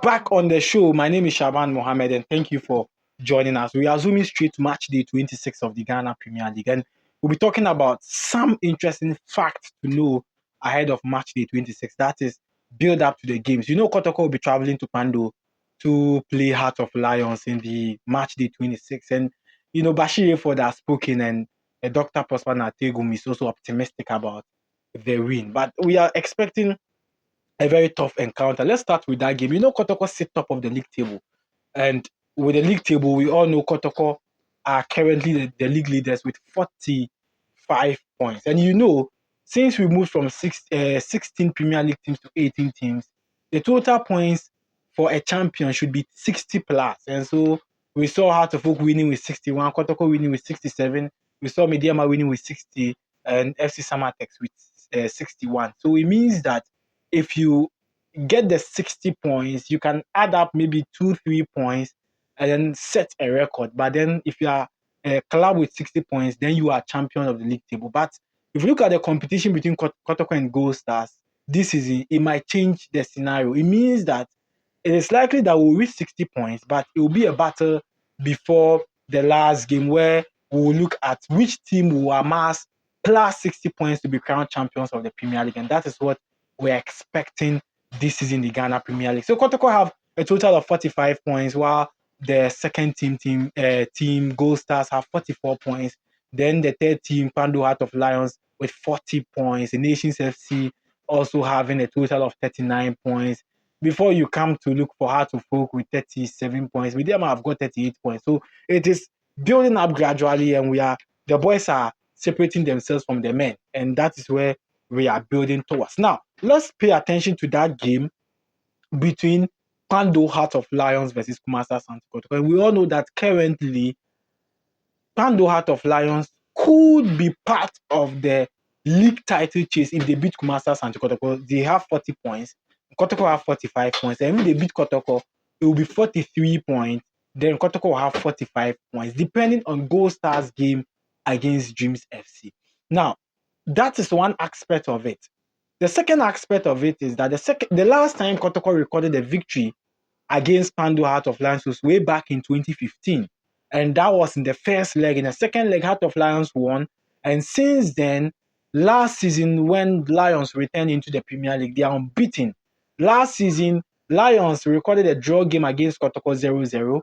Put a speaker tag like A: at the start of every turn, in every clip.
A: back on the show. My name is Shaban Mohammed, and thank you for joining us. We are zooming straight to match day 26 of the Ghana Premier League, and we'll be talking about some interesting facts to know ahead of match day 26. That is, build up to the games. Kotoko will be traveling to Pando to play Heart of Lions in the match day 26, and Bashir Ford has spoken, and Dr. Prosper Nategum is also optimistic about the win. But we are expecting a very tough encounter. Let's start with that game. Kotoko sit top of the league table. And with the league table, we all know Kotoko are currently the league leaders with 45 points. And since we moved from 16 Premier League teams to 18 teams, the total points for a champion should be 60 plus. And so we saw Heart of Oak winning with 61, Kotoko winning with 67, we saw Medeama winning with 60, and FC Samatex with 61. So it means that if you get the 60 points, you can add up maybe 2-3 points and then set a record. But then if you are a club with 60 points, then you are champion of the league table. But if you look at the competition between Kotoko and Gold Stars this season, it might change the scenario. It means that it is likely that we'll reach 60 points, but it will be a battle before the last game where we'll look at which team will amass plus 60 points to be crowned champions of the Premier League. And that is what we're expecting this season in the Ghana Premier League. So Kotoko have a total of 45 points, while the second team Gold Stars have 44 points. Then the third team, Pando Heart of Lions, with 40 points. The Nations FC also having a total of 39 points. Before you come to look for Heart of Folk with 37 points, Medeama have got 38 points. So it is building up gradually, and the boys are separating themselves from the men, and that is where we are building towards. Now, let's pay attention to that game between Pando Heart of Lions versus Kumasi Asante Kotoko. And we all know that currently Pando Heart of Lions could be part of the league title chase if they beat Kumasi Asante Kotoko. They have 40 points. Kotoko have 45 points. And if they beat Kotoko, it will be 43 points. Then Kotoko will have 45 points, depending on Gold Stars game against Dreams FC. Now, that is one aspect of it. The second aspect of it is that the last time Kotoko recorded a victory against Pando Heart of Lions was way back in 2015. And that was in the first leg. In the second leg, Heart of Lions won. And since then, last season, when Lions returned into the Premier League, they are unbeaten. Last season, Lions recorded a draw game against Kotoko 0-0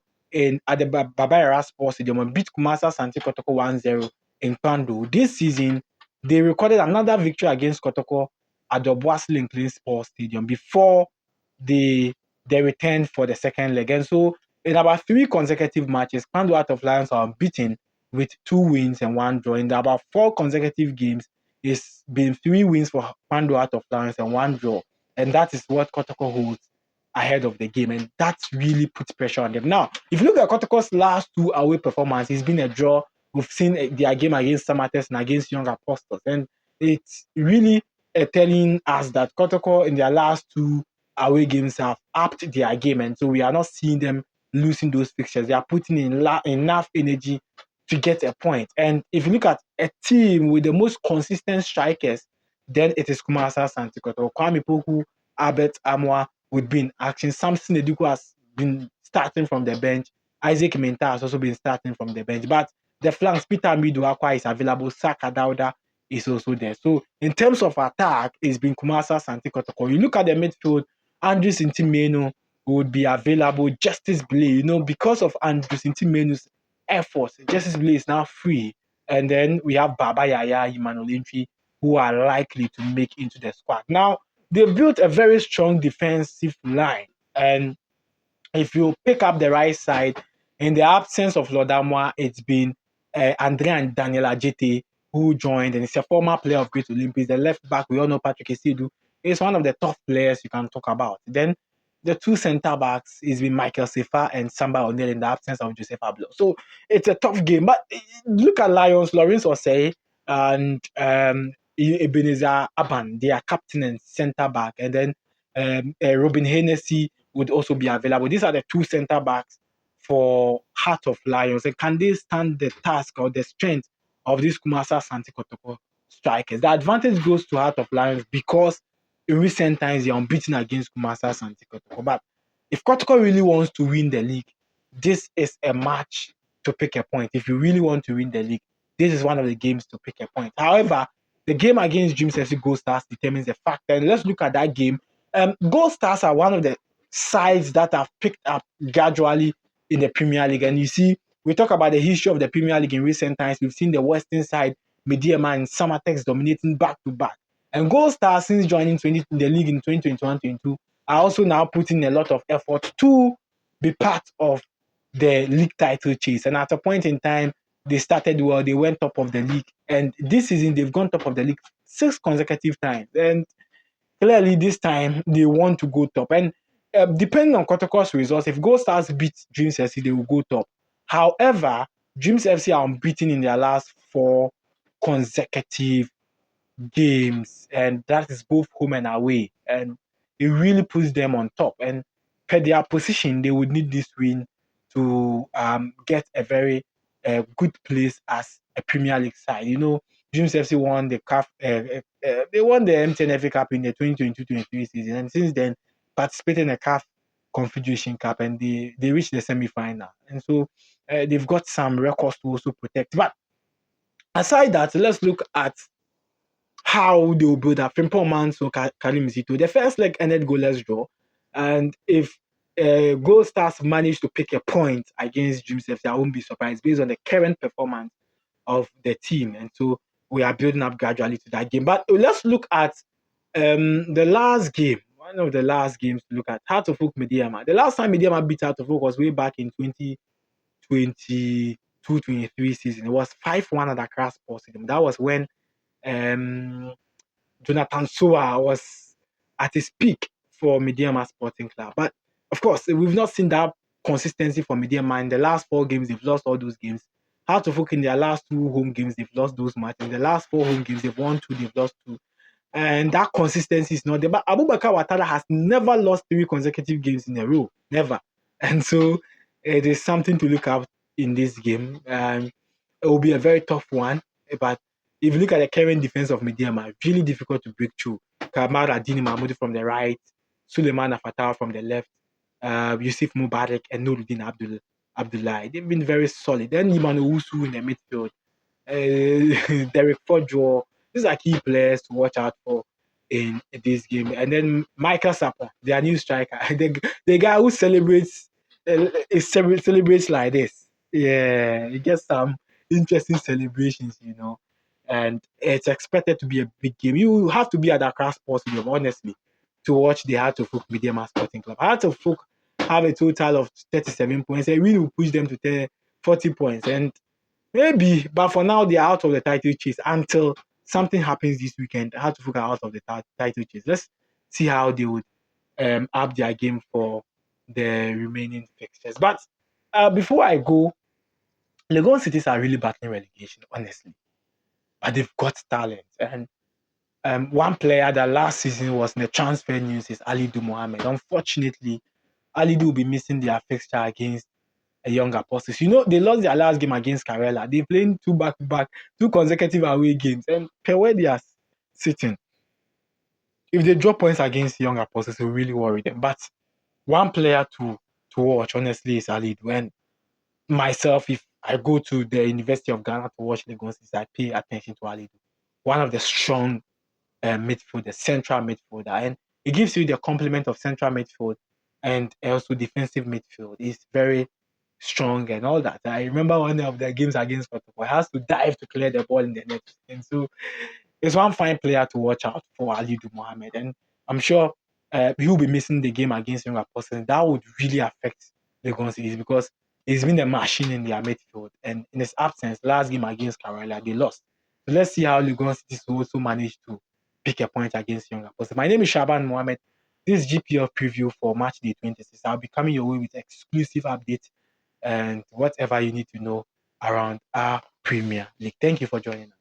A: at the Babayara Sports Stadium and beat Kumasi Asante Kotoko 1-0 in Pando. This season, they recorded another victory against Kotoko at the Boise Lincoln Sports Stadium before they returned for the second leg. And so in about 3 consecutive matches, Pando Heart of Lions are unbeaten with 2 wins and 1 draw. In about 4 consecutive games, it's been 3 wins for Pando Heart of Lions and 1 draw. And that is what Kotoko holds ahead of the game. And that really puts pressure on them. Now, if you look at Kotoko's last 2 away performances, it's been a draw. We've seen their game against Samatex and against Young Apostles. And it's really telling us that Kotoko in their last 2 away games have upped their game, and so we are not seeing them losing those fixtures. They are putting in enough energy to get a point. And if you look at a team with the most consistent strikers, then it is Kumasi Asante Kotoko. Kwame Poku, Albert Amwa would be in action. Samson Eduku has been starting from the bench. Isaac Menta has also been starting from the bench. But the flanks, Peter Miduakwa is available. Saka Dauda is also there. So in terms of attack, it's been Kumasi Asante Kotoko. You look at the midfield, Andrew Sintimeno would be available. Justice Blay, because of Andrew Sintimeno's efforts, Justice Blay is now free. And then we have Baba Yaya, Emmanuel Entry, who are likely to make into the squad. Now, they've built a very strong defensive line. And if you pick up the right side, in the absence of Lodamwa, it's been Andrea and Daniel Ajete who joined, and it's a former player of Great Olympics. The left back, we all know Patrick Esidu, is one of the top players you can talk about. Then the 2 center backs is been Michael Sefa and Samba O'Neill in the absence of Joseph Ablo. So it's a tough game. But look at Lions, Lawrence Osei and Ebenezer Aban, they are captain and center back. And then Robin Hennessy would also be available. These are the 2 center backs for Heart of Lions. And can they stand the task or the strength of these Kumasi Asante Kotoko strikers? The advantage goes to Heart of Lions because in recent times they're unbeaten against Kumasi Asante Kotoko. But if Kotoko really wants to win the league, this is a match to pick a point. If you really want to win the league, this is one of the games to pick a point. However, the game against Dreams FC Gold Stars determines the fact. And let's look at that game. Gold Stars are one of the sides that have picked up gradually in the Premier League. And you see, we talk about the history of the Premier League in recent times. We've seen the Western side, Medeama and Summertex dominating back to back. And Gold Stars, since joining the league in 2021-22, are also now putting a lot of effort to be part of the league title chase. And at a point in time, they started well, they went top of the league. And this season, they've gone top of the league 6 consecutive times. And clearly, this time, they want to go top. And depending on Kotoko's results, if Gold Stars beat Dreams FC, they will go top. However, Dreams FC are unbeaten in their last 4 consecutive games, and that is both home and away. And it really puts them on top. And per their position, they would need this win to get a very good place as a Premier League side. You know, Dreams FC won the CAF, they won the MTN FA Cup in the 2022-23 season, and since then participated in the CAF Confederation Cup, and they reached the semi-final. And so they've got some records to also protect. But aside that, let's look at how they will build up. Frimpong Manso, Karim Zito. The first leg ended goalless draw. And if Gold Stars manage to pick a point against Dreams FC, I won't be surprised based on the current performance of the team. And so we are building up gradually to that game. But let's look at the last game. One of the last games to look at. Heart of Oak Medeama. The last time Medeama beat Heart of Oak was way back in 2022-23 season. It was 5-1 at Accra Sports Stadium. That was when Jonathan Soa was at his peak for Medeama Sporting Club. But of course, we've not seen that consistency for Medeama. In the last 4 games, they've lost all those games. Heart of Oak in their last 2 home games, they've lost those matches. In the last 4 home games, they've won 2, they've lost 2. And that consistency is not there. But Abubakar Ouattara has never lost 3 consecutive games in a row. Never. And so it is something to look out in this game. It will be a very tough one. But if you look at the current defense of Medeama, really difficult to break through. Kamara Dini Mahmoud from the right, Suleiman Afatah from the left, Yusuf Mubarak and Nuruddin Abdullah. They've been very solid. Then Iman Owusu in the midfield, Derek Fojo. These are key players to watch out for in this game. And then Michael Sapon, their new striker, the guy who celebrates like this. Yeah, he gets some interesting celebrations, you know. And it's expected to be a big game. You have to be at Accra Sports Stadium, honestly, to watch the Heart of Oak Medeama Sporting Club. Heart of Oak have a total of 37 points. I really will push them to 40 points. And maybe, but for now, they are out of the title chase until something happens this weekend. Heart of Oak are out of the title chase. Let's see how they would up their game for the remaining fixtures. But before I go, Legon Cities are really battling relegation, honestly. But they've got talent. And one player that last season was in the transfer news is Alidu Mohammed. Unfortunately, Alidu will be missing their fixture against a young Apostles. You know, they lost their last game against Karela. They played 2 back-to-back, 2 consecutive away games. And per where they are sitting, if they drop points against young Apostles, it will really worry them. But one player to watch, honestly, is Alidu. And myself, if I go to the University of Ghana to watch Lagos, I pay attention to Alidu. One of the strong midfielder, central midfielder, and it gives you the complement of central midfield and also defensive midfield. It's very strong and all that. I remember one of the games against Kotoko, he has to dive to clear the ball in the net, and so it's one fine player to watch out for, Alidu Mohammed, and I'm sure he will be missing the game against Young Apostles. That would really affect Lagos Cities because he's been a machine in their midfield, and in his absence, last game against Karela, they lost. So let's see how Lagos Cities will also manage to pick a point against Young Apostles. My name is Shaban Mohammed. This is GPL preview for match day 26. I'll be coming your way with exclusive updates and whatever you need to know around our Premier League. Thank you for joining us.